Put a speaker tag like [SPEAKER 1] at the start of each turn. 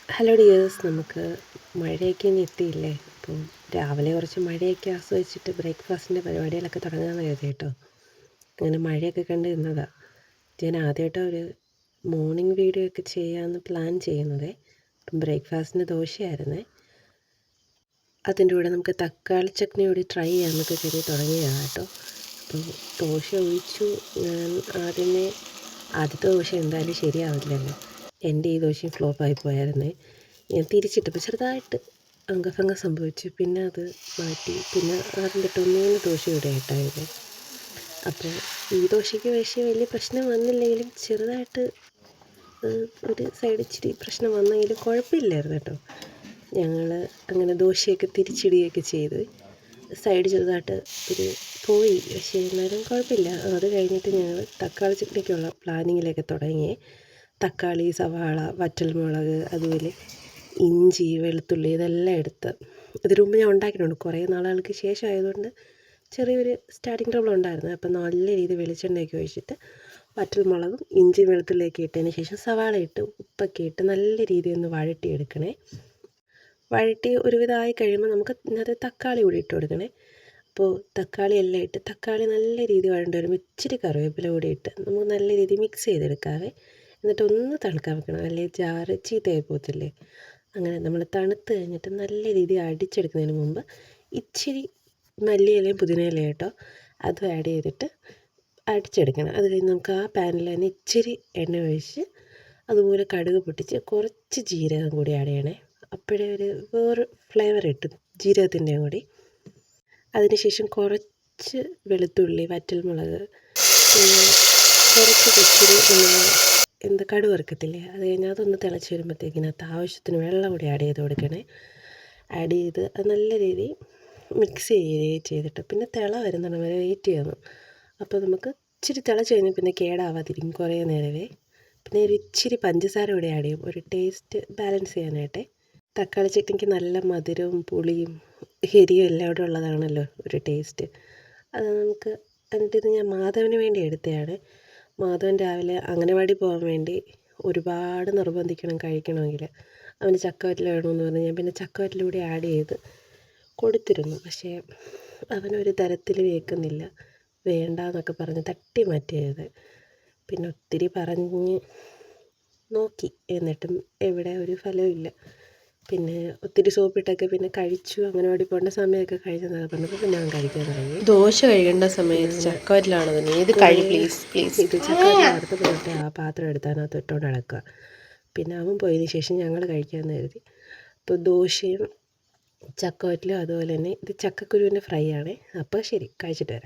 [SPEAKER 1] Hello dears, നമുക്ക് മഴയൊക്കെ ഇനി എത്തിയില്ലേ. അപ്പം രാവിലെ കുറച്ച് മഴയൊക്കെ ആസ്വദിച്ചിട്ട് ബ്രേക്ക്ഫാസ്റ്റിൻ്റെ പരിപാടികളൊക്കെ തുടങ്ങാമെന്ന് കരുതി കേട്ടോ. അങ്ങനെ മഴയൊക്കെ കണ്ട് നിന്നതാണ്. ഞാൻ ആദ്യമായിട്ടാണ് ഒരു മോർണിംഗ് വീഡിയോ ഒക്കെ ചെയ്യാമെന്ന് പ്ലാൻ ചെയ്യുന്നത്. അപ്പം ബ്രേക്ക്ഫാസ്റ്റിന് ദോശയായിരുന്നേ. അതിൻ്റെ കൂടെ നമുക്ക് തക്കാളി ചട്നി കൂടി ട്രൈ ചെയ്യാമെന്നൊക്കെ കരുതി തുടങ്ങിയതാണ് കേട്ടോ. അപ്പം ദോശ ഒഴിച്ചു. ഞാൻ ആദ്യത്തെ ദോശ എന്തായാലും ശരിയാവില്ലല്ലോ. എൻ്റെ ഈ ദോശയും ഫ്ലോപ്പായി പോയായിരുന്നേ. ഞാൻ തിരിച്ചിട്ടപ്പോൾ ചെറുതായിട്ട് അംഗഭംഗം സംഭവിച്ചു. പിന്നെ അത് മാറ്റി. പിന്നെ ആദ്യം തൊട്ട് ഒന്നേന്ന് ദോശ ഇവിടെയായിട്ടായത്. അപ്പോൾ ഈ ദോശയ്ക്ക് വലിയ പ്രശ്നം വന്നില്ലെങ്കിലും ചെറുതായിട്ട് ഒരു സൈഡ് ഇച്ചിരി പ്രശ്നം വന്നെങ്കിലും കുഴപ്പമില്ലായിരുന്നു കേട്ടോ. ഞങ്ങൾ അങ്ങനെ ദോശയൊക്കെ തിരിച്ചിടുകയൊക്കെ ചെയ്ത് സൈഡ് ചെറുതായിട്ട് ഒരു പോയി. പക്ഷേ എന്നാലും കുഴപ്പമില്ല. അത് കഴിഞ്ഞിട്ട് ഞങ്ങൾ തക്കാളി ചട്നിക്കുള്ള പ്ലാനിങ്ങിലേക്ക് തുടങ്ങി. തക്കാളി, സവാള, വറ്റൽമുളക്, അതുപോലെ ഇഞ്ചി, വെളുത്തുള്ളി ഇതെല്ലാം എടുത്ത് ഇതിനു മുമ്പ് ഞാൻ ഉണ്ടാക്കിയിട്ടുണ്ട്. കുറേ നാളുകൾക്ക് ശേഷം ആയതുകൊണ്ട് ചെറിയൊരു സ്റ്റാർട്ടിങ് ട്രബിൾ ഉണ്ടായിരുന്നു. അപ്പം നല്ല രീതിയിൽ വെളിച്ചെണ്ണയൊക്കെ ഒഴിച്ചിട്ട് വറ്റൽമുളകും ഇഞ്ചിയും വെളുത്തുള്ളിയൊക്കെ ഇട്ടതിന് ശേഷം സവാള ഇട്ട് ഉപ്പൊക്കെ ഇട്ട് നല്ല രീതിയിൽ ഒന്ന് വഴട്ടിയെടുക്കണേ. വഴട്ടി ഒരുവിധമായി കഴിയുമ്പോൾ നമുക്ക് ഇതിനകത്ത് തക്കാളി കൂടി ഇട്ട് കൊടുക്കണേ. അപ്പോൾ തക്കാളി എല്ലാം ഇട്ട് തക്കാളി നല്ല രീതിയിൽ വഴണ്ട് വരുമ്പോൾ ഇച്ചിരി കറിവേപ്പില കൂടി ഇട്ട് നമുക്ക് നല്ല രീതിയിൽ മിക്സ് ചെയ്തെടുക്കാവേ. എന്നിട്ട് ഒന്ന് തണുക്കാൻ വെക്കണം, അല്ലെങ്കിൽ ജാറ് ചീത്തയായി പോകത്തില്ലേ. അങ്ങനെ നമ്മൾ തണുത്ത് കഴിഞ്ഞിട്ട് നല്ല രീതിയിൽ അടിച്ചെടുക്കുന്നതിന് മുമ്പ് ഇച്ചിരി മല്ലിയിലയും പുതിനയിലയും കേട്ടോ അതും ആഡ് ചെയ്തിട്ട് അടിച്ചെടുക്കണം. അത് കഴിഞ്ഞ് നമുക്ക് ആ പാനിൽ തന്നെ ഇച്ചിരി എണ്ണ ഒഴിച്ച് അതുപോലെ കടുക് പൊട്ടിച്ച് കുറച്ച് ജീരകം കൂടി ആഡ് ചെയ്യണേ. അപ്പോഴേ ഒരു വേറെ ഫ്ലേവർ കിട്ടും ജീരകത്തിൻ്റെയും കൂടി. അതിനുശേഷം കുറച്ച് വെളുത്തുള്ളി, വറ്റൽമുളക്, കുറച്ച് ഇച്ചിരി കടുക് വറുക്കത്തില്ലേ, അത് കഴിഞ്ഞാൽ അതൊന്ന് തിളച്ച് വരുമ്പോഴത്തേക്കിനകത്ത് ആവശ്യത്തിന് വെള്ളം കൂടി ആഡ് ചെയ്ത് കൊടുക്കണേ. ആഡ് ചെയ്ത് അത് നല്ല രീതിയിൽ മിക്സ് ചെയ്തിട്ട് പിന്നെ തിള വരുന്നിടം വരെ വെയിറ്റ് ചെയ്യണം. അപ്പോൾ നമുക്ക് ഇച്ചിരി തിളച്ച് കഴിഞ്ഞാൽ പിന്നെ കേടാവാതിരിക്കും കുറേ നേരമേ. പിന്നെ ഒരു ഇച്ചിരി പഞ്ചസാര കൂടി ആഡ് ചെയ്യും, ഒരു ടേസ്റ്റ് ബാലൻസ് ചെയ്യാനായിട്ടേ. തക്കാളി ചട്നിക്ക് നല്ല മധുരവും പുളിയും എരിയും എല്ലാം കൂടെ ഉള്ളതാണല്ലോ ഒരു ടേസ്റ്റ്. അത് നമുക്ക് എന്നിട്ട് ഞാൻ മാധവന് വേണ്ടി എടുത്തതാണ്. മാധവൻ രാവിലെ അംഗനവാടി പോകാൻ വേണ്ടി ഒരുപാട് നിർബന്ധിക്കണം കഴിക്കണമെങ്കിൽ. അവന് ചക്കവറ്റൽ വേണമെന്ന് പറഞ്ഞ് ഞാൻ പിന്നെ ചക്കവറ്റൽ കൂടി ആഡ് ചെയ്ത് കൊടുത്തിരുന്നു. പക്ഷേ അവനൊരു തരത്തിൽ കേൾക്കുന്നില്ല, വേണ്ടാന്നൊക്കെ പറഞ്ഞ് തട്ടി മാറ്റിയത്. പിന്നെ ഒത്തിരി പറഞ്ഞ് നോക്കി, എന്നിട്ടും എവിടെ ഒരു ഫലമില്ല. പിന്നെ ഒത്തിരി സോപ്പിട്ടൊക്കെ പിന്നെ കഴിച്ചു. അംഗനവാടി പോകേണ്ട സമയമൊക്കെ കഴിഞ്ഞതൊക്കെ പറഞ്ഞപ്പോൾ പിന്നെ അവൻ കഴിക്കാൻ തുടങ്ങി.
[SPEAKER 2] ദോശ കഴിക്കേണ്ട സമയത്ത് ചക്കവറ്റലാണ് തന്നെ. ഇത് പ്ലീസ്.
[SPEAKER 1] ഇത് ചക്കവറ്റൽ വറുത്തപ്പോൾ തൊട്ട് ആ പാത്രം എടുത്ത് അതിനകത്ത് ഇട്ടുകൊണ്ട് നടക്കുക. പിന്നെ അവൻ പോയതിന് ശേഷം ഞങ്ങൾ കഴിക്കാമെന്ന് കരുതി. അപ്പോൾ ദോശയും ചക്കവറ്റലും അതുപോലെ തന്നെ ഇത് ചക്കക്കുരുവിൻ്റെ ഫ്രൈ ആണ്. അപ്പോൾ ശരി, കഴിച്ചിട്ട് വരാം.